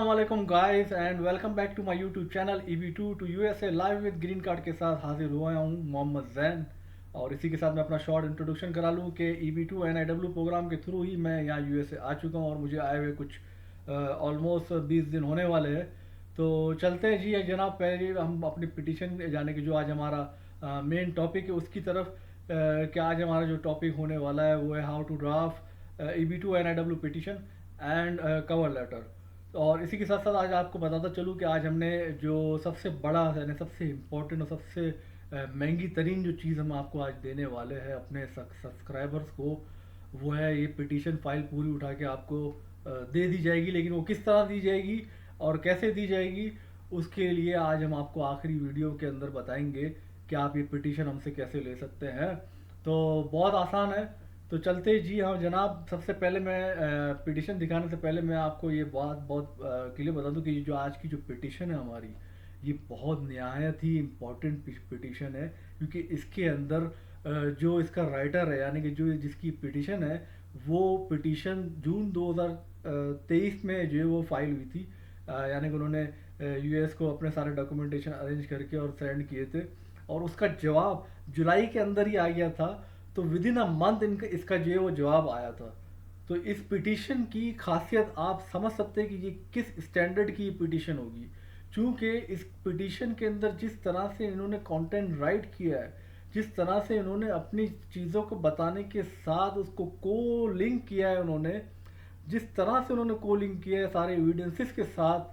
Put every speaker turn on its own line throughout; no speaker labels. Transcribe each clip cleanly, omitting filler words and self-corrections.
अस्सलाम वालेकुम guys and welcome back to my YouTube channel EB2 to USA live with green card के साथ हाजिर हुआ हूँ मोहम्मद जैन। और इसी के साथ मैं अपना शॉर्ट इंट्रोडक्शन करा लूँ कि EB2 NIW प्रोग्राम के थ्रू ही मैं यहाँ यूएसए आ चुका हूँ और मुझे आए हुए कुछ ऑलमोस्ट 20 दिन होने वाले हैं। तो चलते हैं जी जनाब, पहले हम अपनी पिटिशन जाने की जो आज हमारा मेन टॉपिक है उसकी तरफ। कि आज हमारा जो टॉपिक होने वाला है वो है how to draft EB2 NIW petition and cover letter. और इसी के साथ साथ आज आपको बताता चलूँ कि आज हमने जो सबसे बड़ा यानी सबसे इम्पोर्टेंट और सबसे महंगी तरीन जो चीज़ हम आपको आज देने वाले हैं अपने सब्सक्राइबर्स को, वो है ये पिटीशन फाइल पूरी उठा के आपको दे दी जाएगी। लेकिन वो किस तरह दी जाएगी और कैसे दी जाएगी, उसके लिए आज हम आपको आखिरी वीडियो के अंदर बताएंगे कि आप ये पिटीशन हमसे कैसे ले सकते हैं। तो बहुत आसान है। तो चलते जी हाँ जनाब, सबसे पहले मैं पिटिशन दिखाने से पहले मैं आपको ये बात बहुत क्लियर बता दूं कि ये जो आज की जो पिटिशन है हमारी, ये बहुत नहायत ही इम्पोर्टेंट पिटिशन है। क्योंकि इसके अंदर जो इसका राइटर है यानी कि जो जिसकी पिटिशन है, वो पिटिशन जून 2023 में जो है वो फाइल हुई थी। यानी कि उन्होंने यूएस को अपने सारे डॉक्यूमेंटेशन अरेंज करके और सेंड किए थे और उसका जवाब जुलाई के अंदर ही आ गया था। तो विद इन अ मंथ इनका इसका जो है वो जवाब आया था। तो इस पिटीशन की खासियत आप समझ सकते हैं कि ये किस स्टैंडर्ड की पिटीशन होगी। चूँकि इस पिटीशन के अंदर जिस तरह से इन्होंने कंटेंट राइट किया है, जिस तरह से इन्होंने अपनी चीज़ों को बताने के साथ उसको को लिंक किया है, उन्होंने जिस तरह से उन्होंने को लिंक किया है सारे एविडेंसेस के साथ,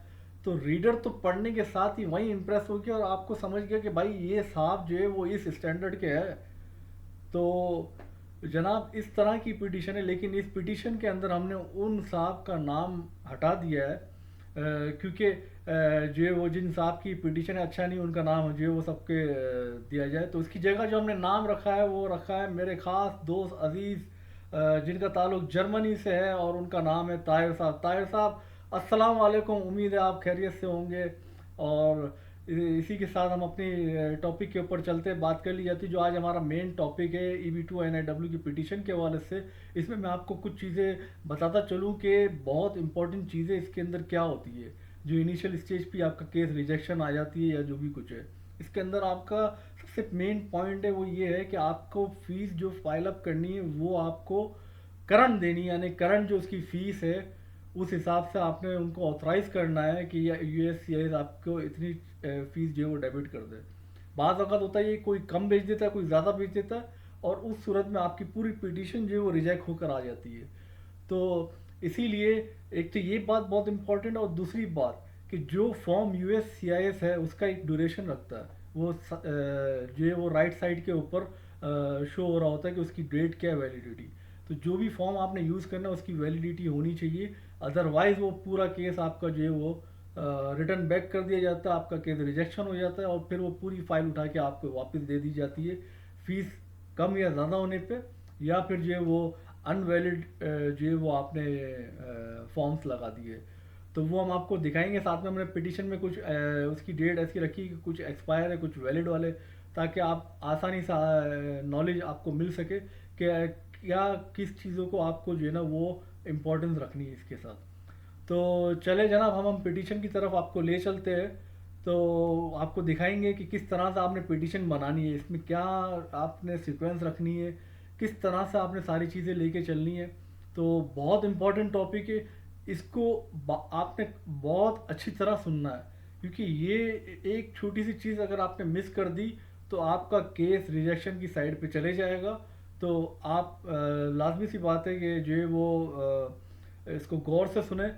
तो रीडर तो पढ़ने के साथ ही वहीं इंप्रेस हो गया और आपको समझ गया कि भाई ये साहब जो है वो इस स्टैंडर्ड के है। तो जनाब इस तरह की पिटीशन है। लेकिन इस पिटीशन के अंदर हमने उन साहब का नाम हटा दिया है क्योंकि जो है वो जिन साहब की पिटीशन है अच्छा नहीं उनका नाम जो है वो सबके दिया जाए। तो उसकी जगह जो हमने नाम रखा है वो रखा है मेरे ख़ास दोस्त अजीज़ जिनका ताल्लुक जर्मनी से है और उनका नाम है ताहिर साहब। ताहिर साहब अस्सलाम वालेकुम, उम्मीद है आप खैरियत से होंगे। और इसी के साथ हम अपनी टॉपिक के ऊपर चलते बात कर ली जाती। जो आज हमारा मेन टॉपिक है EB2 NIW की पिटीशन के हवाले से, इसमें मैं आपको कुछ चीज़ें बताता चलूँ कि बहुत इंपॉर्टेंट चीज़ें इसके अंदर क्या होती है। जो इनिशियल स्टेज पे आपका केस रिजेक्शन आ जाती है या जो भी कुछ है, इसके अंदर आपका सबसे मेन पॉइंट है वो ये है कि आपको फीस जो फाइल अप करनी है वो आपको करंट देनी है। यानी करंट जो उसकी फ़ीस है उस हिसाब से आपने उनको ऑथराइज़ करना है कि USCIS आपको इतनी फ़ीस जो है वो डेबिट कर दे। बाज़ अवक़ात होता है ये कोई कम बेच देता है, कोई ज़्यादा बेच देता है और उस सूरत में आपकी पूरी पिटीशन जो है वो रिजेक्ट होकर आ जाती है। तो इसीलिए एक तो ये बात बहुत इंपॉर्टेंट है और दूसरी बात कि जो फॉर्म USCIS है उसका एक ड्यूरेशन रखता है। वो जो है वो राइट साइड के ऊपर शो हो रहा होता है कि उसकी डेट क्या है, वैलिडिटी। तो जो भी फॉर्म आपने यूज़ करना है उसकी वैलिडिटी होनी चाहिए, अदरवाइज़ वो पूरा केस आपका जो है वो रिटर्न बैक कर दिया जाता है, आपका केस रिजेक्शन हो जाता है और फिर वो पूरी फाइल उठा के आपको वापस दे दी जाती है फीस कम या ज़्यादा होने पे, या फिर जो है वो अनवैलिड जो है वो आपने फॉर्म्स लगा दिए। तो वो हम आपको दिखाएंगे। साथ में हमने पिटीशन में कुछ उसकी डेट ऐसी रखी कि कुछ एक्सपायर है कुछ वैलिड वाले, ताकि आप आसानी से नॉलेज आपको मिल सके कि क्या किस चीज़ों को आपको जो है ना वो इम्पोर्टेंस रखनी है इसके साथ। तो चले जनाब, हम पिटीशन की तरफ आपको ले चलते हैं। तो आपको दिखाएंगे कि किस तरह से आपने पिटीशन बनानी है, इसमें क्या आपने सीक्वेंस रखनी है, किस तरह से आपने सारी चीज़ें लेके चलनी है। तो बहुत इम्पोर्टेंट टॉपिक है, इसको आपने बहुत अच्छी तरह सुनना है क्योंकि ये एक छोटी सी चीज़ अगर आपने मिस कर दी तो आपका केस रिजेक्शन की साइड पे चले जाएगा। तो आप लाजमी सी बात है कि जो है वो इसको गौर से सुने।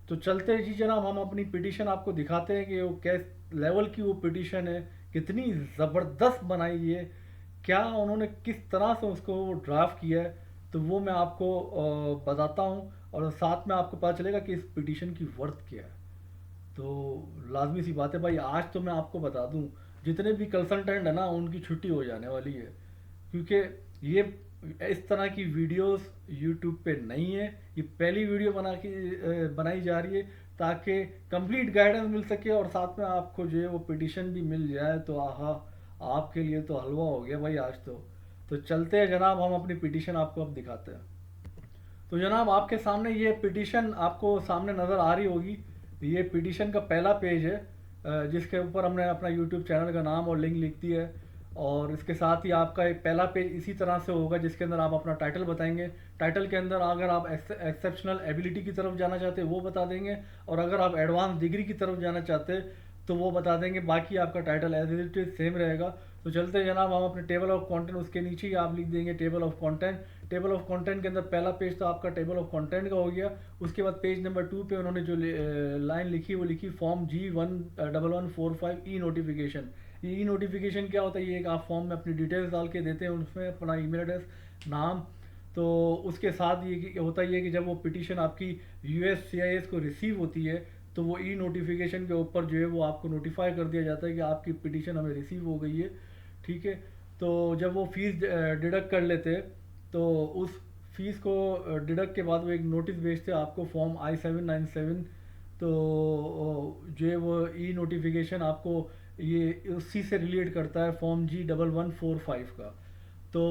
तो चलते जी जनाब, हम अपनी पिटीशन आपको दिखाते हैं कि वो किस लेवल की वो पिटीशन है, कितनी ज़बरदस्त बनाई है, क्या उन्होंने किस तरह से उसको ड्राफ्ट किया है। तो वो मैं आपको बताता हूँ और साथ में आपको पता चलेगा कि इस पिटीशन की वर्थ क्या है। तो लाजमी सी बात है भाई, आज तो मैं आपको बता दूं जितने भी कंसल्टेंट है ना उनकी छुट्टी हो जाने वाली है क्योंकि ये इस तरह की वीडियोस यूट्यूब पे नहीं है। ये पहली वीडियो बनाई जा रही है ताकि कंप्लीट गाइडेंस मिल सके और साथ में आपको जो है वो पिटीशन भी मिल जाए। तो आहा, आपके लिए तो हलवा हो गया भाई आज तो चलते हैं जनाब, हम अपनी पिटीशन आपको अब दिखाते हैं। तो जनाब आपके सामने ये पिटीशन आपको सामने नज़र आ रही होगी। ये पिटीशन का पहला पेज है जिसके ऊपर हमने अपना यूट्यूब चैनल का नाम और लिंक लिख दिया है। और इसके साथ ही आपका एक पहला पेज इसी तरह से होगा जिसके अंदर आप अपना टाइटल बताएंगे। टाइटल के अंदर अगर आप एक्सेप्शनल एबिलिटी की तरफ जाना चाहते हैं वो बता देंगे, और अगर आप एडवांस डिग्री की तरफ जाना चाहते हैं तो वो बता देंगे। बाकी आपका title as it is same रहेगा। तो चलते हैं जनाब हम अपने टेबल ऑफ कंटेंट, उसके नीचे ही आप लिख देंगे table of content. Table of content के अंदर पहला पेज तो आपका टेबल ऑफ कंटेंट का हो गया। उसके बाद पेज नंबर 2 पे उन्होंने जो लाइन लिखी वो लिखी फॉर्म G1145 ई नोटिफिकेशन। ये ई नोटिफिकेशन क्या होता है? ये एक आप फॉर्म में अपनी डिटेल्स डाल के देते हैं, उसमें अपना ईमेल एड्रेस, नाम। तो उसके साथ ये होता ही है कि जब वो पिटीशन आपकी USCIS को रिसीव होती है तो वो ई नोटिफिकेशन के ऊपर जो है वो आपको नोटिफाई कर दिया जाता है कि आपकी पिटीशन हमें रिसीव हो गई है। ठीक है। तो जब वो फीस डिडक्ट कर लेते हैं तो उस फीस को डिडक्ट के बाद वो एक नोटिस भेजते हैं आपको फॉर्म I-797। तो जो है वो ई नोटिफिकेशन आपको ये उसी से रिलेट करता है फॉर्म G1145 का। तो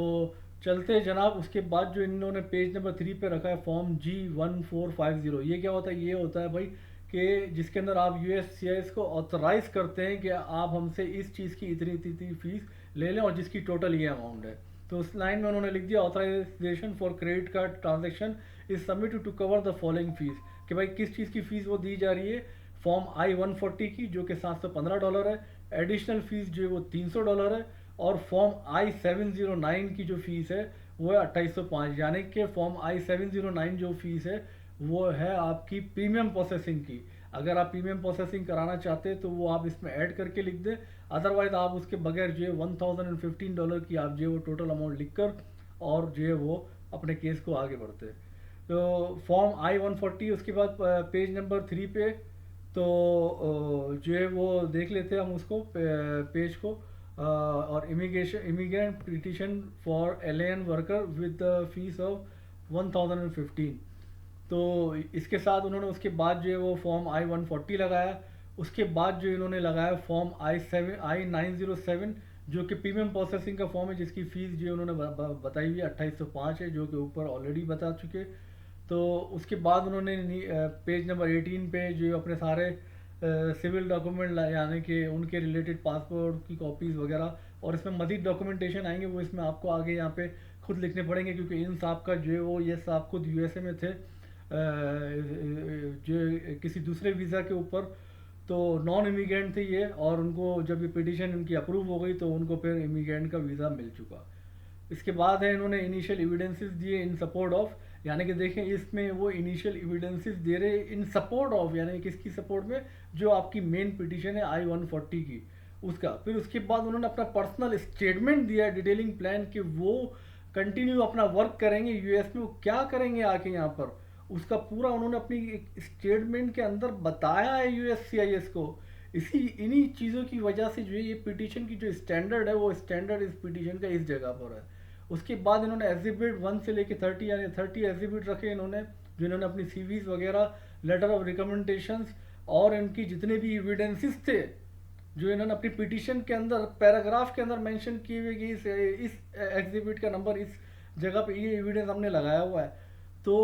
चलते हैं जनाब। उसके बाद जो इन्होंने पेज नंबर 3 पे रखा है फॉर्म G1450, ये क्या होता है? ये होता है भाई कि जिसके अंदर आप USCIS को ऑथराइज करते हैं कि आप हमसे इस चीज़ की इतनी इतनी फीस ले लें और जिसकी टोटल ये अमाउंट है। तो उस लाइन में उन्होंने लिख दिया authorization for credit card transaction is submitted to cover the following fees, कि भाई किस चीज़ की फ़ीस वो दी जा रही है। फॉर्म I-140 की जो कि $715 है, एडिशनल फ़ीस जो है वो $300 है, और फॉर्म I-709 की जो फ़ीस है वो है 2805। यानी कि फॉर्म I-709 जो फ़ीस है वो है आपकी प्रीमियम प्रोसेसिंग की। अगर आप प्रीमियम प्रोसेसिंग कराना चाहते हैं तो वो आप इसमें ऐड करके लिख दें, अदरवाइज आप उसके बगैर जो है $1015 की आप जो है वो टोटल अमाउंट लिख कर और जो है वो अपने केस को आगे बढ़ते हैं। तो फॉर्म I-140 उसके बाद पेज नंबर 3 पे तो जो है वो देख लेते हैं हम उसको पेज को। और immigrant petition for alien worker with the fees of 1015। तो इसके साथ उन्होंने उसके बाद जो है वो फॉर्म I-140 लगाया। उसके बाद जो इन्होंने लगाया फॉर्म I-907 जो कि प्रीमियम प्रोसेसिंग का फॉर्म है, जिसकी फ़ीस जो उन्होंने बताई हुई है 2805 है, जो कि ऊपर ऑलरेडी बता चुके। तो उसके बाद उन्होंने पेज नंबर 18 पे जो अपने सारे सिविल डॉक्यूमेंट यानी कि उनके रिलेटेड पासपोर्ट की कॉपीज़ वगैरह, और इसमें मज़ीद डॉक्यूमेंटेशन आएंगे वो इसमें आपको आगे यहाँ पे खुद लिखने पड़ेंगे, क्योंकि इन साहब का जो है वो ये साहब खुद USA में थे जो किसी दूसरे वीज़ा के ऊपर। तो नॉन इमिग्रेंट थे ये, और उनको जब ये पिटीशन इनकी अप्रूव हो गई तो उनको फिर इमिग्रेंट का वीज़ा मिल चुका। इसके बाद है इन्होंने इनिशियल एविडेंसेस दिए इन सपोर्ट ऑफ, यानी कि देखें इसमें वो इनिशियल एविडेंसेस दे रहे इन सपोर्ट ऑफ, यानी किसकी सपोर्ट में? जो आपकी मेन पिटीशन है I-140 की, उसका। फिर उसके बाद उन्होंने अपना पर्सनल स्टेटमेंट दिया डिटेलिंग प्लान कि वो कंटिन्यू अपना वर्क करेंगे US में। वो क्या करेंगे आके यहाँ पर, उसका पूरा उन्होंने अपनी एक स्टेटमेंट के अंदर बताया है USCIS को। इन्हीं चीज़ों की वजह से जो है ये पिटीशन की जो स्टैंडर्ड है वो स्टैंडर्ड इस पिटीशन का इस जगह पर है। उसके बाद इन्होंने एग्जिबिट 1 से लेके 30 यानी 30 एग्जिबिट रखे इन्होंने, जो इन्होंने अपनी CVs वगैरह, लेटर ऑफ रिकमेंडेशंस और इनकी जितने भी एविडेंसेस थे जो इन्होंने अपनी पिटीशन के अंदर पैराग्राफ के अंदर मेंशन किए हुए कि इस एग्जिबिट का नंबर इस जगह पे ये एविडेंस हमने लगाया हुआ है। तो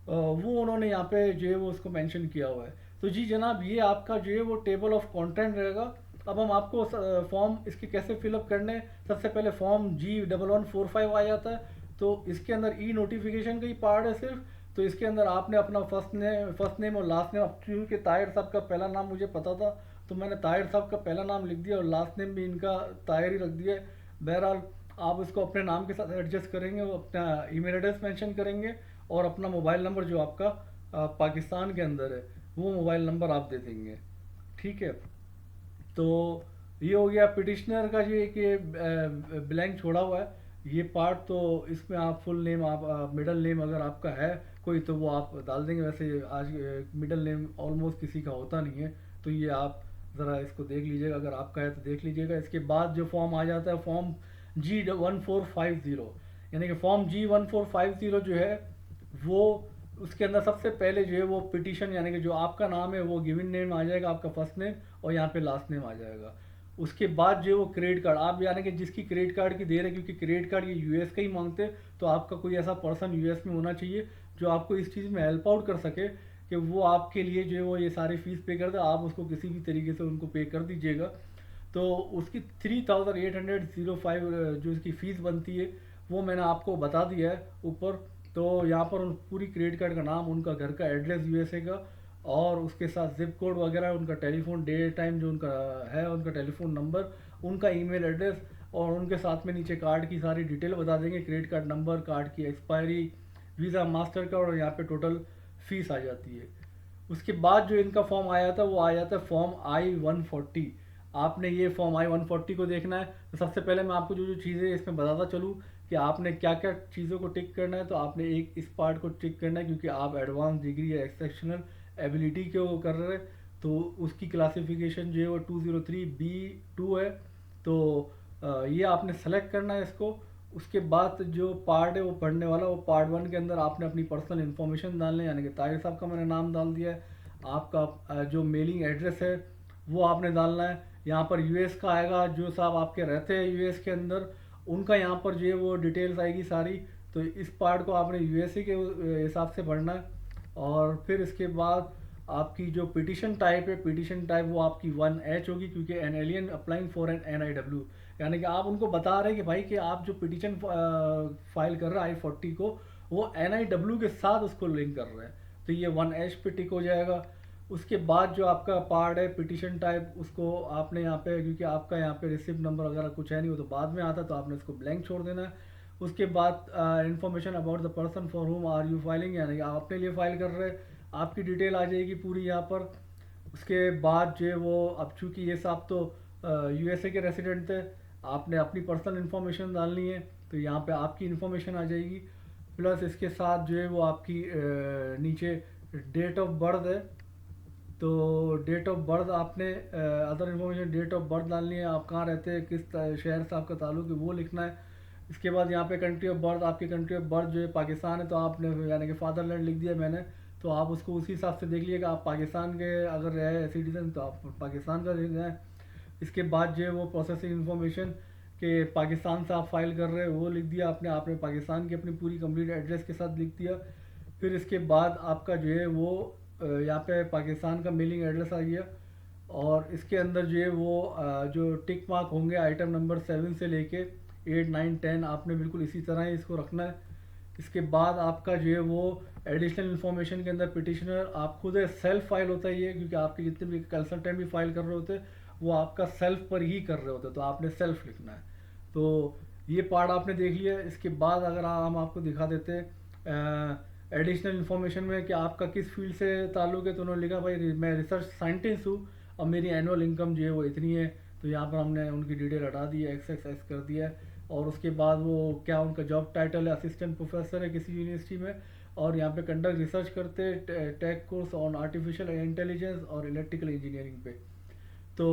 वो उन्होंने यहाँ पे जो है वो उसको मेंशन किया हुआ है। तो जी जनाब ये आपका जो है वो टेबल ऑफ कंटेंट रहेगा। अब हम आपको फॉर्म इसके कैसे फिलअप करने, सबसे पहले फॉर्म G1145 आ जाता है। तो इसके अंदर ई नोटिफिकेशन का ही पार्ट है सिर्फ। तो इसके अंदर आपने अपना फर्स्ट नेम और लास्ट नेम, क्योंकि ताहिर साहब का पहला नाम मुझे पता था तो मैंने ताहिर साहब का पहला नाम लिख दिया और लास्ट नेम भी इनका ताहिर ही रख दिया है। बहरहाल आप इसको अपने नाम के साथ एडजस्ट करेंगे, वो अपना ईमेल एड्रेस मेंशन करेंगे और अपना मोबाइल नंबर जो आपका पाकिस्तान के अंदर है वो मोबाइल नंबर आप दे देंगे। ठीक है। तो ये हो गया पिटिशनर का जो एक ये ब्लैंक छोड़ा हुआ है ये पार्ट। तो इसमें आप फुल नेम, आप मिडल नेम अगर आपका है कोई तो वो आप डाल देंगे। वैसे आज मिडल नेम ऑलमोस्ट किसी का होता नहीं है, तो ये आप ज़रा इसको देख लीजिएगा, अगर आपका है तो देख लीजिएगा। इसके बाद जो फॉर्म आ जाता है फॉर्म G1450, यानी कि फॉर्म G1450 जो है वो उसके अंदर सबसे पहले जो है वो पिटीशन, यानी कि जो आपका नाम है वो गिवन नेम आ जाएगा, आपका फर्स्ट नेम, और यहाँ पे लास्ट नेम आ जाएगा। उसके बाद जो है वो क्रेडिट कार्ड, आप यानी कि जिसकी क्रेडिट कार्ड की दे रहे, क्योंकि क्रेडिट कार्ड ये US का ही मांगते, तो आपका कोई ऐसा पर्सन US में होना चाहिए जो आपको इस चीज़ में हेल्प आउट कर सके कि वो आपके लिए जो है वो ये सारी फीस पे कर दे, आप उसको किसी भी तरीके से उनको पे कर दीजिएगा। तो उसकी 3805 जो इसकी फ़ीस बनती है वो मैंने आपको बता दिया है ऊपर। तो यहाँ पर उन पूरी क्रेडिट कार्ड का नाम, उनका घर का एड्रेस यूएसए का, और उसके साथ जिप कोड वगैरह, उनका टेलीफोन डे टाइम जो उनका है, उनका टेलीफोन नंबर, उनका ईमेल एड्रेस, और उनके साथ में नीचे कार्ड की सारी डिटेल बता देंगे, क्रेडिट कार्ड नंबर, कार्ड की एक्सपायरी, वीज़ा, मास्टर कार्ड, और यहाँ पे टोटल फीस आ जाती है। उसके बाद जो इनका फॉर्म आया था वो आ जाता है फॉर्म I-140। आपने ये फॉर्म I-140 को देखना है। तो सबसे पहले मैं आपको जो जो चीज़ें इसमें बताता चलूँ कि आपने क्या क्या चीज़ों को टिक करना है। तो आपने एक इस पार्ट को टिक करना है क्योंकि आप एडवांस डिग्री या एक्सेप्शनल एबिलिटी के वो कर रहे हैं, तो उसकी क्लासिफिकेशन जो है वो 203B2 है। तो ये आपने सेलेक्ट करना है इसको। उसके बाद जो पार्ट है वो पढ़ने वाला, वो पार्ट 1 के अंदर आपने अपनी पर्सनल इन्फॉर्मेशन डालनी है, यानी कि ताहिर साहब का मैंने नाम डाल दिया है। आपका जो मेलिंग एड्रेस है वो आपने डालना है। यहाँ पर यूएस का आएगा, जो साहब आपके रहते हैं यूएस के अंदर उनका यहाँ पर जो है वो डिटेल्स आएगी सारी। तो इस पार्ट को आपने यूएसए के हिसाब से पढ़ना है। और फिर इसके बाद आपकी जो पिटिशन टाइप है, पिटिशन टाइप वो आपकी 1H होगी, क्योंकि an alien applying for an NIW, यानी कि आप उनको बता रहे हैं कि भाई कि आप जो पिटिशन फाइल कर रहे हैं I-40 को, वो NIW के साथ उसको लिंक कर रहे हैं। तो ये 1H पे टिक हो जाएगा। उसके बाद जो आपका पार्ट है पिटिशन टाइप, उसको आपने यहाँ पे, क्योंकि आपका यहाँ पे रिसिप्ट नंबर वगैरह कुछ है नहीं, वो तो बाद में आता है, तो आपने इसको ब्लैंक छोड़ देना है। उसके बाद information about the person for whom are you filing, यानी कि आप अपने लिए फाइल कर रहे हैं, आपकी डिटेल आ जाएगी पूरी यहाँ पर। उसके बाद जो है वो, अब चूँकि ये साहब तो यूएसए के रेसिडेंट थे, आपने अपनी पर्सनल इन्फॉर्मेशन डालनी है, तो यहाँ पे आपकी इन्फॉर्मेशन आ जाएगी। प्लस इसके साथ जो है वो आपकी नीचे डेट ऑफ बर्थ है, तो डेट ऑफ बर्थ आपने other information, date of birth डालनी है, आप कहाँ रहते हैं, किस शहर से आपका ताल्लुक है, वो लिखना है। इसके बाद यहाँ पे कंट्री ऑफ बर्थ, आपकी कंट्री ऑफ बर्थ जो है पाकिस्तान है, तो आपने यानी कि फादरलैंड लिख दिया मैंने, तो आप उसको उसी हिसाब से देख लीजिएगा। आप पाकिस्तान के अगर रहे सिटीजन तो आप पाकिस्तान का लिख दें। इसके बाद जो है वो प्रोसेसिंग इन्फॉर्मेशन के पाकिस्तान से आप फाइल कर रहे हैं वो लिख दिया आपने, पाकिस्तान की अपनी पूरी कंप्लीट एड्रेस के साथ लिख दिया। फिर इसके बाद आपका जो है वो यहाँ पे पाकिस्तान का मेलिंग एड्रेस आ गया, और इसके अंदर जो है वो जो टिक मार्क होंगे आइटम नंबर 7 से लेके 8, 9, 10 आपने बिल्कुल इसी तरह ही इसको रखना है। इसके बाद आपका जो है वो एडिशनल इन्फॉर्मेशन के अंदर पिटिशनर आप खुद सेल्फ फाइल होता है ये, क्योंकि आपके जितने भी कंसल्टेंट भी फाइल कर रहे होते हैं वो आपका सेल्फ पर ही कर रहे होते हैं, तो आपने सेल्फ लिखना है। तो ये पार्ट आपने देख लिया। इसके बाद अगर हम आपको दिखा देते हैं एडिशनल इन्फॉर्मेशन में कि आपका किस फील्ड से ताल्लुक़ है, तो उन्होंने लिखा भाई मैं रिसर्च साइंटिस्ट हूँ और मेरी एनुअल इनकम जो है वो इतनी है। तो यहाँ पर हमने उनकी डिटेल हटा दी है, एक्स कर दिया है। और उसके बाद वो क्या उनका जॉब टाइटल है, असिस्टेंट प्रोफेसर है किसी यूनिवर्सिटी में, और यहाँ पे कंडक्ट रिसर्च करते हैं take course on artificial intelligence और इलेक्ट्रिकल इंजीनियरिंग पे। तो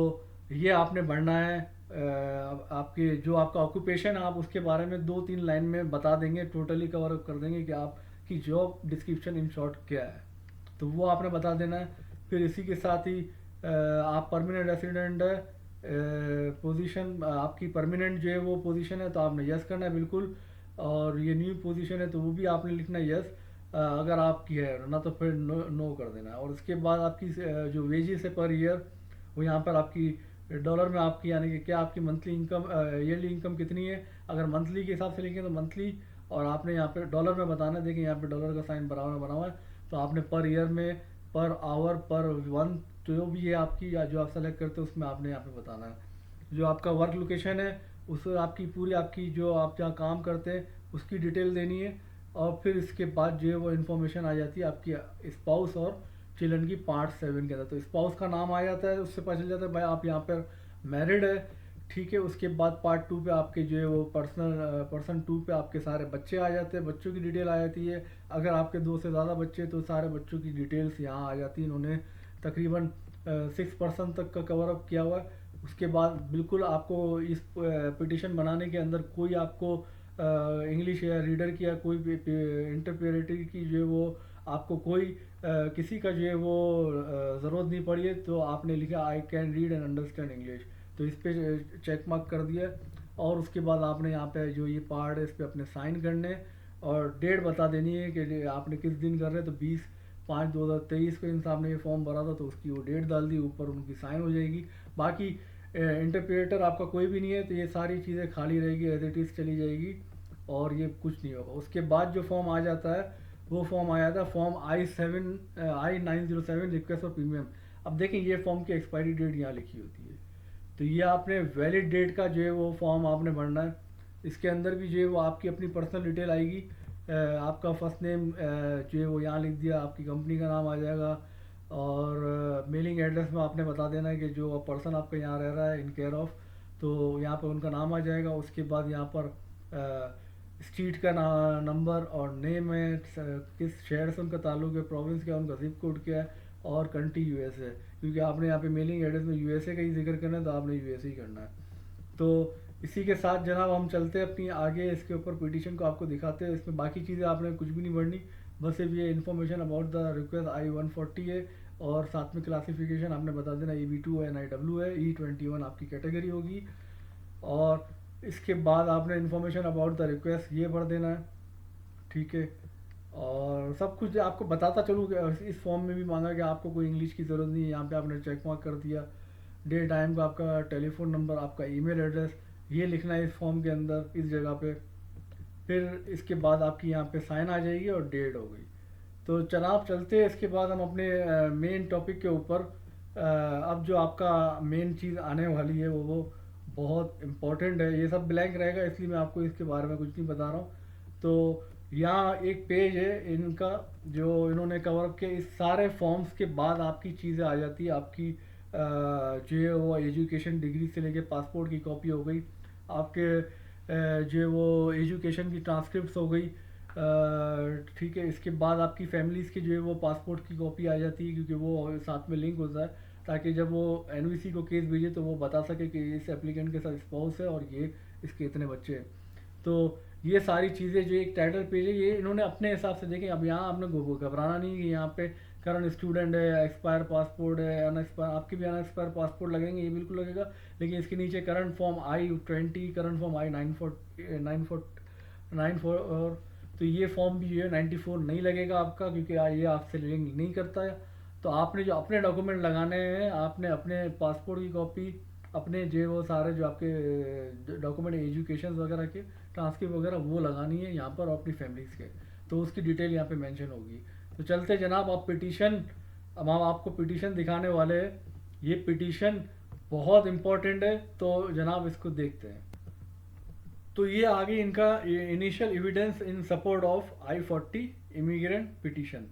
ये आपने बढ़ना है। आपके जो आपका ऑक्यूपेशन आप उसके बारे में 2-3 लाइन में बता देंगे, टोटली कवर अप कर देंगे कि आपकी जॉब डिस्क्रिप्शन इन शॉर्ट क्या है, तो वो आपने बता देना है। फिर इसी के साथ ही आप परमानेंट रेसिडेंट है, पोजीशन आपकी परमानेंट जो है वो पोजीशन है, तो आपने यस करना है बिल्कुल। और ये न्यू पोजीशन है तो वो भी आपने लिखना है यस, अगर आपकी है ना, तो फिर नो कर देना है। और उसके बाद आपकी जो वेजेस है पर ईयर, वो यहाँ पर आपकी डॉलर में आपकी, यानी कि क्या आपकी मंथली इनकम, ईयरली इनकम कितनी है। अगर मंथली के हिसाब से लिखें तो मंथली, और आपने यहाँ पे डॉलर में बताना है। देखिए यहाँ पे डॉलर का साइन बराबर बना हुआ है, तो आपने पर ईयर में, पर आवर, पर वन, जो भी है आपकी, या जो आप सेलेक्ट करते हो उसमें आपने यहाँ पे बताना है। जो आपका वर्क लोकेशन है उस आपकी पूरी, आपकी जो आप जहाँ काम करते हैं उसकी डिटेल देनी है। और फिर इसके बाद जो है वो इन्फॉर्मेशन आ जाती है आपकी स्पाउस और चिल्ड्रन की पार्ट 7 के अंदर। तो स्पाउस का नाम आ जाता है, उससे पता चल जाता है भाई आप यहाँ पर मैरिड है, ठीक है। उसके बाद पार्ट 2 पे आपके जो है वो पर्सन 2 पे आपके सारे बच्चे आ जाते हैं, बच्चों की डिटेल आ जाती है। अगर आपके 2 से ज़्यादा बच्चे तो सारे बच्चों की डिटेल्स यहाँ आ जाती हैं। इन्होंने तकरीबन 6% तक का कवर अप किया हुआ है। उसके बाद बिल्कुल आपको इस पिटिशन बनाने के अंदर कोई आपको इंग्लिश या रीडर की या कोई इंटरप्रेटर की जो है वो आपको कोई किसी का जो है वो ज़रूरत नहीं पड़ी है। तो आपने लिखा I can read and understand English, तो इस पर चेक मार्क कर दिया। और उसके बाद आपने यहाँ पे जो ये पार्ट है इस पर अपने साइन करने, और डेट बता देनी है कि आपने किस दिन कर रहे हैं। तो 20 5/2023 को इन साहब ने ये फॉर्म भरा था, तो उसकी वो डेट डाल दी, ऊपर उनकी साइन हो जाएगी। बाकी इंटरप्रेटर आपका कोई भी नहीं है, तो ये सारी चीज़ें खाली रहेगी, एज इट इज़ चली जाएगी और ये कुछ नहीं होगा। उसके बाद जो फॉर्म आ जाता है वो फॉर्म आ जाता है form I907 request for premium. अब देखें ये फॉर्म की एक्सपायरी डेट यहाँ लिखी होती है, तो ये आपने वैलिड डेट का जो है वो फॉर्म आपने भरना है। इसके अंदर भी जो है वो आपकी अपनी पर्सनल डिटेल आएगी, आपका फर्स्ट नेम जो है वो यहाँ लिख दिया, आपकी कंपनी का नाम आ जाएगा और मेलिंग एड्रेस में आपने बता देना है कि जो पर्सन आपका यहाँ रह रहा है इन केयर ऑफ, तो यहाँ पर उनका नाम आ जाएगा। उसके बाद यहाँ पर स्ट्रीट का नंबर और नेम है, किस शहर से उनका ताल्लुक है, प्रोविंस क्या है, उनका जिप कोड क्या है और कंट्री यूएस है, क्योंकि आपने यहाँ पे मेलिंग एड्रेस में यूएसए का ही जिक्र करना है, तो आपने यूएसए ही करना है। तो इसी के साथ जनाब हम चलते हैं अपनी आगे, इसके ऊपर पिटीशन को आपको दिखाते हैं। इसमें बाकी चीज़ें आपने कुछ भी नहीं पढ़नी, बस सिर्फ ये information about the request I-140 है और साथ में क्लासिफिकेशन आपने बता देना EB2 NIW है, E21 आपकी कैटेगरी होगी। और इसके बाद आपने इन्फॉर्मेशन अबाउट द रिक्वेस्ट ये भर देना है, ठीक है। और सब कुछ आपको बताता चलूँ कि इस फॉर्म में भी मांगा कि आपको कोई इंग्लिश की ज़रूरत नहीं है, यहाँ पे आपने चेक मार्क कर दिया। डे टाइम का आपका टेलीफोन नंबर, आपका ईमेल एड्रेस ये लिखना है इस फॉर्म के अंदर इस जगह पे। फिर इसके बाद आपकी यहाँ पे साइन आ जाएगी और डेट हो गई। तो जनाब चलते हैं इसके बाद हम अपने मेन टॉपिक के ऊपर। अब जो आपका मेन चीज़ आने वाली है वो बहुत इम्पोर्टेंट है। ये सब ब्लैंक रहेगा इसलिए मैं आपको इसके बारे में कुछ नहीं बता रहा हूँ। तो यहाँ एक पेज है इनका जो इन्होंने कवर अप किया। इस सारे फॉर्म्स के बाद आपकी चीज़ें आ जाती है, आपकी जो है वो एजुकेशन डिग्री से लेके पासपोर्ट की कॉपी हो गई, आपके जो है वो एजुकेशन की ट्रांसक्रिप्ट्स हो गई, ठीक है। इसके बाद आपकी फैमिलीज़ की जो है वो पासपोर्ट की कॉपी आ जाती है, क्योंकि वो साथ में लिंक होता है, ताकि जब वो एनवीसी को केस भेजे तो वो बता सके कि इस एप्लीकेंट के साथ स्पाउस है और ये इसके इतने बच्चे हैं। तो ये सारी चीज़ें जो एक टाइटल पेज है ये इन्होंने अपने हिसाब से देखें। अब यहाँ आपने घबराना नहीं कि यहाँ पे करंट स्टूडेंट है, एक्सपायर पासपोर्ट है, अनएक्सपायर, आपके भी अनएक्सपायर पासपोर्ट लगेंगे, ये बिल्कुल लगेगा। लेकिन इसके नीचे current form I-20, current form I-94, तो ये फॉर्म भी जो है 94 नहीं लगेगा आपका, क्योंकि ये आपसे लिंक नहीं करता है। तो आपने जो अपने डॉक्यूमेंट लगाने हैं, आपने अपने पासपोर्ट की कॉपी, अपने जो वो सारे जो आपके डॉक्यूमेंट एजुकेशन वगैरह के ट्रांसक्रिप्ट वगैरह वो लगानी है यहाँ पर, और अपनी फैमिलीज़ के, तो उसकी डिटेल यहाँ पे मेंशन होगी। तो चलते जनाब आप पिटीशन, अब हम आपको पिटीशन दिखाने वाले हैं। ये पिटीशन बहुत इम्पोर्टेंट है, तो जनाब इसको देखते हैं। तो ये आगे इनका initial evidence in support of I-40 immigrant petition.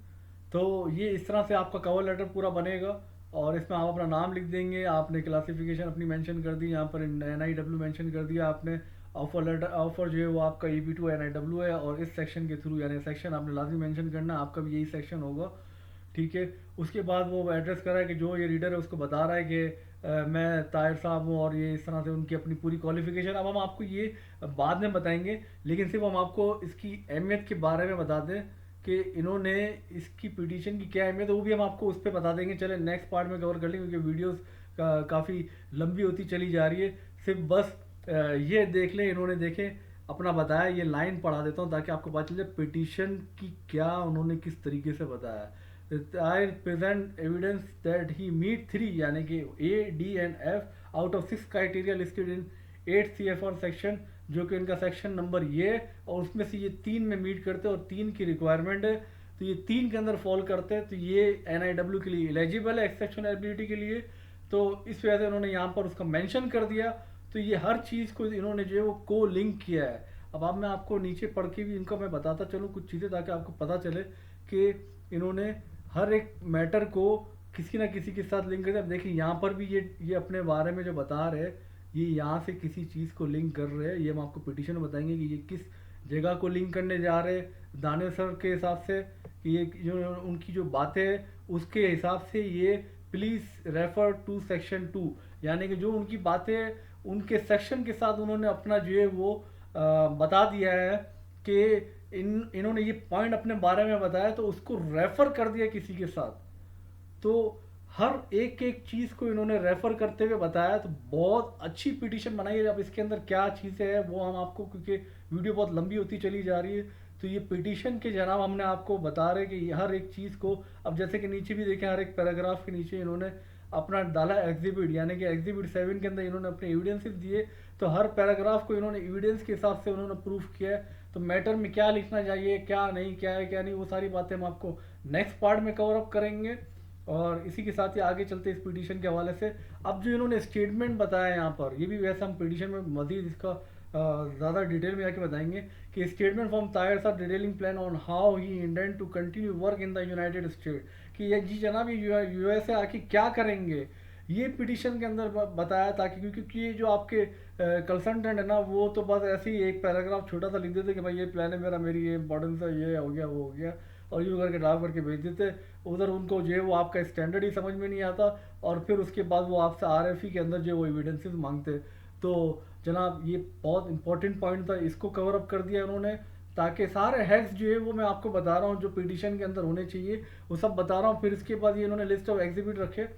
तो ये इस तरह से आपका कवर लेटर पूरा बनेगा और इसमें आप अपना नाम लिख देंगे, आपने क्लासिफिकेशन अपनी मेंशन कर दी, यहाँ पर NIW मेंशन कर दिया आपने, ऑफर लेटर, ऑफर जो है वो आपका EB2 NIW है, और इस सेक्शन के थ्रू, यानी सेक्शन आपने लाजमी मेंशन करना है, आपका भी यही सेक्शन होगा, ठीक है। उसके बाद वो एड्रेस कर रहा है कि जो ये रीडर है उसको बता रहा है कि मैं ताहिर साहब हूँ, और ये इस तरह से उनकी अपनी पूरी क्वालिफिकेशन। अब हम आपको ये बाद में बताएंगे, लेकिन सिर्फ हम आपको इसकी अहमियत के बारे में बता दें कि इन्होंने इसकी पिटीशन की क्या अहमियत है, वो भी हम आपको उस पर बता देंगे। चले नेक्स्ट पार्ट में कवर कर लेंगे, क्योंकि वीडियोस काफ़ी लंबी होती चली जा रही है। सिर्फ बस ये देख लें, इन्होंने देखें अपना बताया, ये लाइन पढ़ा देता हूँ ताकि आपको पता चल जाए पिटीशन की क्या उन्होंने किस तरीके से बताया। I present evidence that he meet 3 यानी कि A, D and F out of 6 criteria listed in 8 CFR section, जो कि इनका सेक्शन नंबर ये, और उसमें से ये 3 में मीट करते हैं और 3 की रिक्वायरमेंट है, तो ये 3 के अंदर फॉल करते हैं, तो ये NIW के लिए एलिजिबल है, एक्सेप्शन एबिलिटी के लिए। तो इस वजह से उन्होंने यहाँ पर उसका मेंशन कर दिया। तो ये हर चीज़ को इन्होंने जो है वो को लिंक किया है। अब मैं आपको नीचे पढ़ के भी इनका मैं बताता चलूँ कुछ चीज़ें, ताकि आपको पता चले कि इन्होंने हर एक मैटर को किसी ना किसी के साथ लिंक करते हैं। अब देखिए यहाँ पर भी ये अपने बारे में जो बता रहे हैं, ये यहाँ से किसी चीज़ को लिंक कर रहे हैं। ये हम आपको पिटीशन में बताएंगे कि ये किस जगह को लिंक करने जा रहे हैं दानिश सर के हिसाब से, कि ये जो उनकी जो बातें हैं उसके हिसाब से, ये प्लीज़ रेफर टू सेक्शन 2, यानी कि जो उनकी बातें उनके सेक्शन के साथ उन्होंने अपना जो है वो बता दिया है कि इन्होंने ये पॉइंट अपने बारे में बताया, तो उसको रेफर कर दिया किसी के साथ। तो हर एक एक चीज़ को इन्होंने रेफर करते हुए बताया, तो बहुत अच्छी पिटीशन बनाई है। अब इसके अंदर क्या चीज़ें हैं वो हम आपको, क्योंकि वीडियो बहुत लंबी होती चली जा रही है, तो ये पिटीशन के जनाब हमने आपको बता रहे कि हर एक चीज़ को, अब जैसे कि नीचे भी देखें, हर एक पैराग्राफ के नीचे इन्होंने अपना डाला एग्जिबिट, यानी कि एग्जिबिट 7 के अंदर इन्होंने अपने एविडेंसेस दिए। तो हर पैराग्राफ को इन्होंने एविडेंस के हिसाब से उन्होंने प्रूफ किया है। तो मैटर में क्या लिखना चाहिए, क्या नहीं, क्या है क्या नहीं, वो सारी बातें हम आपको नेक्स्ट पार्ट में कवर अप करेंगे। और इसी के साथ ही आगे चलते इस पिटीशन के हवाले से। अब जो इन्होंने स्टेटमेंट बताया यहाँ पर, ये भी वैसे हम पिटीशन में मजीद इसका ज़्यादा डिटेल में आके बताएंगे कि स्टेटमेंट फ्रॉम तायर साहब detailing plan on how he intend to continue work in the United State, कि ये जी जनाब ये यूएसए आके क्या करेंगे, ये पिटीशन के अंदर बताया। ताकि क्योंकि ये जो आपके कंसल्टेंट है ना, वो तो बस ऐसे ही एक पैराग्राफ छोटा सा लिख देते कि भाई ये प्लान है मेरा, मेरी ये इंपॉर्टेंस है, ये हो गया वो हो गया, और यूँ करके ड्राफ्ट करके भेज देते। उधर उनको जो है वो आपका स्टैंडर्ड ही समझ में नहीं आता, और फिर उसके बाद वो आपसे आरएफई के अंदर जो है वो एविडेंसेस मांगते। तो जनाब ये बहुत इंपॉर्टेंट पॉइंट था, इसको कवर अप कर दिया उन्होंने, ताकि सारे हैक्स जो है वो मैं आपको बता रहा हूँ जो पिटीशन के अंदर होने चाहिए वो सब बता रहा हूँ। फिर इसके बाद ये इन्होंने लिस्ट ऑफ एग्जिबिट रखे,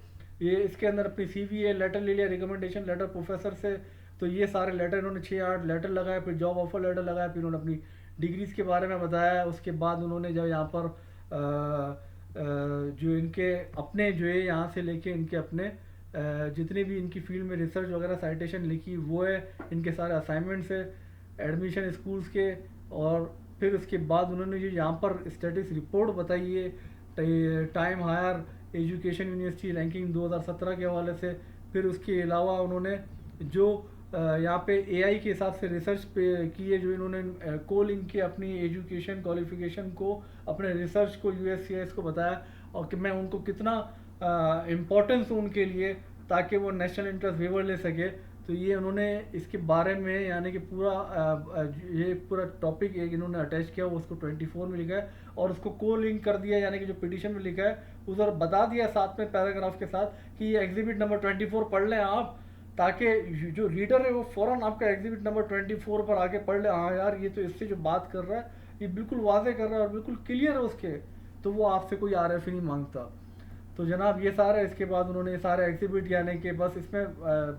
ये इसके अंदर अपनी सीवी है, लेटर ले लिया, रिकमेंडेशन लेटर प्रोफेसर से। तो ये सारे लेटर इन्होंने 6-8 लेटर लगाए, फिर जॉब ऑफर लेटर लगाया, फिर उन्होंने अपनी डिग्रीज के बारे में बताया। उसके बाद उन्होंने जब यहाँ पर जो इनके अपने जो है यहाँ से लेके इनके अपने जितने भी इनकी फील्ड में रिसर्च वगैरह साइटेशन लिखी वो है, इनके सारे असाइनमेंट्स है, एडमिशन स्कूल्स के। और फिर उसके बाद उन्होंने जो यहाँ पर स्टेटस रिपोर्ट बताई है Time higher education university ranking 2017 के हवाले से। फिर उसके अलावा उन्होंने जो यहाँ पे एआई के हिसाब से रिसर्च पे की है, जो इन्होंने को लिंक के अपनी एजुकेशन क्वालिफिकेशन को, अपने रिसर्च को, यूएससीआईएस को बताया, और कि मैं उनको कितना इम्पोर्टेंस हूँ उनके लिए, ताकि वो नेशनल इंटरेस्ट वेवर ले सके। तो ये उन्होंने इसके बारे में यानी कि पूरा ये पूरा टॉपिक एक इन्होंने अटैच किया, उसको 24 में लिखा है, और उसको को लिंक कर दिया, यानी कि जो पिटीशन में लिखा है उधर बता दिया साथ में पैराग्राफ के साथ कि ये एग्जिबिट नंबर 24 पढ़ लें आप, ताकि जो रीडर है वो फ़ौरन आपका एग्जिबिट नंबर 24 पर आके पढ़ ले, हाँ यार ये तो इससे जो बात कर रहा है ये बिल्कुल वाजे कर रहा है और बिल्कुल क्लियर है उसके, तो वो आपसे कोई आरएफ नहीं मांगता। तो जनाब ये सारा, इसके बाद उन्होंने सारे एग्जिबिट यानी कि बस इसमें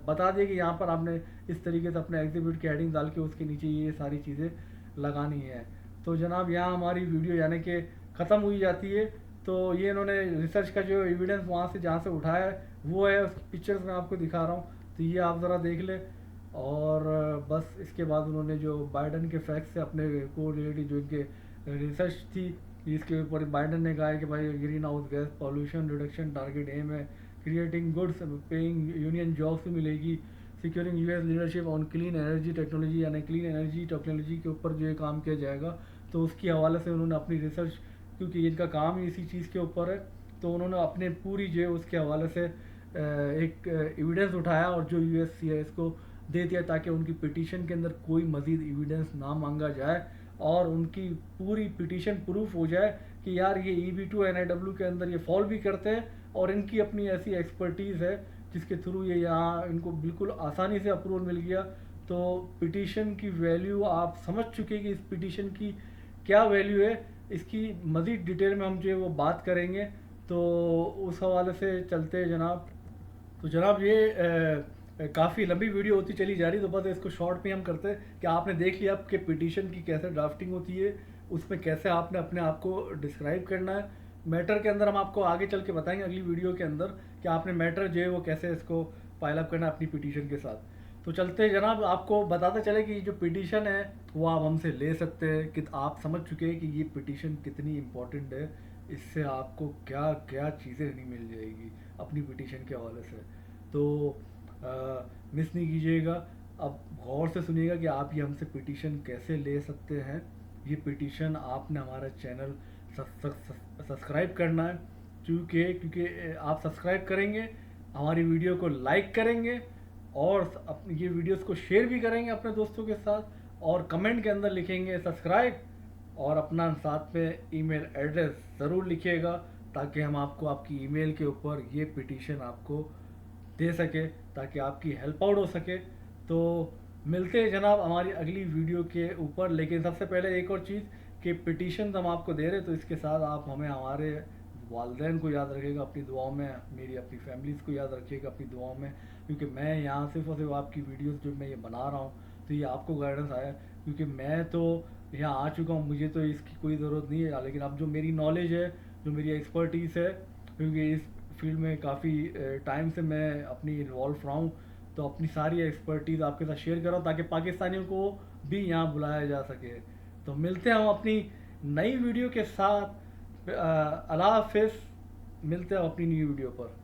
बता दिया कि यहाँ पर आपने इस तरीके से अपने एग्जिबिट की हेडिंग डाल के उसके नीचे ये सारी चीज़ें लगानी है। तो जनाब यहाँ हमारी वीडियो यानी कि ख़त्म हुई जाती है। तो ये इन्होंने रिसर्च का जो एविडेंस वहाँ से जहाँ से उठाया है वो है, उस पिक्चर्स में आपको दिखा रहा हूँ, तो ये आप ज़रा देख लें। और बस इसके बाद उन्होंने जो बाइडन के फैक्ट्स से अपने को रिलेटेड जो इनके रिसर्च थी, इसके ऊपर बाइडन ने कहा है कि भाई greenhouse gas pollution reduction target aim है, creating goods paying union jobs भी मिलेगी, securing US leadership on clean energy technology, यानी क्लीन एनर्जी टेक्नोलॉजी के ऊपर जो है काम किया जाएगा। तो उसके हवाले से उन्होंने अपनी रिसर्च, क्योंकि इनका काम ही इसी चीज़ के ऊपर है, तो उन्होंने अपने पूरी जो है उसके हवाले से एक एविडेंस उठाया और जो यूएससीआईएस को दे दिया, ताकि उनकी पिटीशन के अंदर कोई मज़ीद एविडेंस ना मांगा जाए और उनकी पूरी पिटीशन प्रूफ हो जाए कि यार ये EB2 NIW के अंदर ये फॉल भी करते हैं, और इनकी अपनी ऐसी एक्सपर्टीज़ है जिसके थ्रू ये यहाँ इनको बिल्कुल आसानी से अप्रूवल मिल गया। तो पिटीशन की वैल्यू आप समझ चुके कि इस पिटीशन की क्या वैल्यू है, इसकी मज़ीद डिटेल में हम जो है वो बात करेंगे। तो उस हवाले से चलते हैं जनाब। तो जनाब ये काफ़ी लंबी वीडियो होती चली जा रही, तो बस इसको शॉर्ट में हम करते हैं कि आपने देख लिया कि पिटीशन की कैसे ड्राफ्टिंग होती है, उसमें कैसे आपने अपने आप को डिस्क्राइब करना है। मैटर के अंदर हम आपको आगे चल के बताएंगे अगली वीडियो के अंदर कि आपने मैटर जो है वो कैसे इसको फाइल अप करना है अपनी पिटीशन के साथ। तो चलते हैं जनाब, आपको बताते चले कि जो पिटीशन है वो आप हमसे ले सकते हैं कि आप समझ चुके हैं कि ये पिटीशन कितनी इम्पोर्टेंट है, इससे आपको क्या क्या चीज़ें नहीं मिल जाएगी अपनी पिटीशन के हवाले से। तो मिस नहीं कीजिएगा, अब गौर से सुनिएगा कि आप ये हमसे पिटीशन कैसे ले सकते हैं। ये पिटीशन आपने हमारा चैनल सब्सक्राइब करना है, क्योंकि आप सब्सक्राइब करेंगे, हमारी वीडियो को लाइक करेंगे और अपनी ये वीडियोस को शेयर भी करेंगे अपने दोस्तों के साथ, और कमेंट के अंदर लिखेंगे सब्सक्राइब, और अपना साथ में ईमेल एड्रेस ज़रूर लिखिएगा, ताकि हम आपको आपकी ईमेल के ऊपर ये पिटीशन आपको दे सके, ताकि आपकी हेल्प आउट हो सके। तो मिलते हैं जनाब हमारी अगली वीडियो के ऊपर। लेकिन सबसे पहले एक और चीज़ कि पिटीशन हम आपको दे रहे, तो इसके साथ आप हमें हमारे वालदैन को याद रखिएगा अपनी दुआओं में, मेरी अपनी फैमिलीज़ को याद रखिएगा अपनी दुआओं में, क्योंकि मैं यहाँ सिर्फ और सिर्फ आपकी वीडियोस जो मैं ये बना रहा हूँ तो ये आपको गाइडेंस आया, क्योंकि मैं तो यहाँ आ चुका हूँ, मुझे तो इसकी कोई ज़रूरत नहीं है, लेकिन अब जो मेरी नॉलेज है, जो मेरी एक्सपर्टीज़ है, क्योंकि इस फील्ड में काफ़ी टाइम से मैं अपनी इन्वॉल्व रहा हूँ, तो अपनी सारी एक्सपर्टीज़ आपके साथ शेयर कर रहा हूँ ताकि पाकिस्तानियों को भी यहाँ बुलाया जा सके। तो मिलते हैं हम अपनी नई वीडियो के साथ। अल्लाह हाफिज़, मिलते हैं अपनी नई वीडियो पर।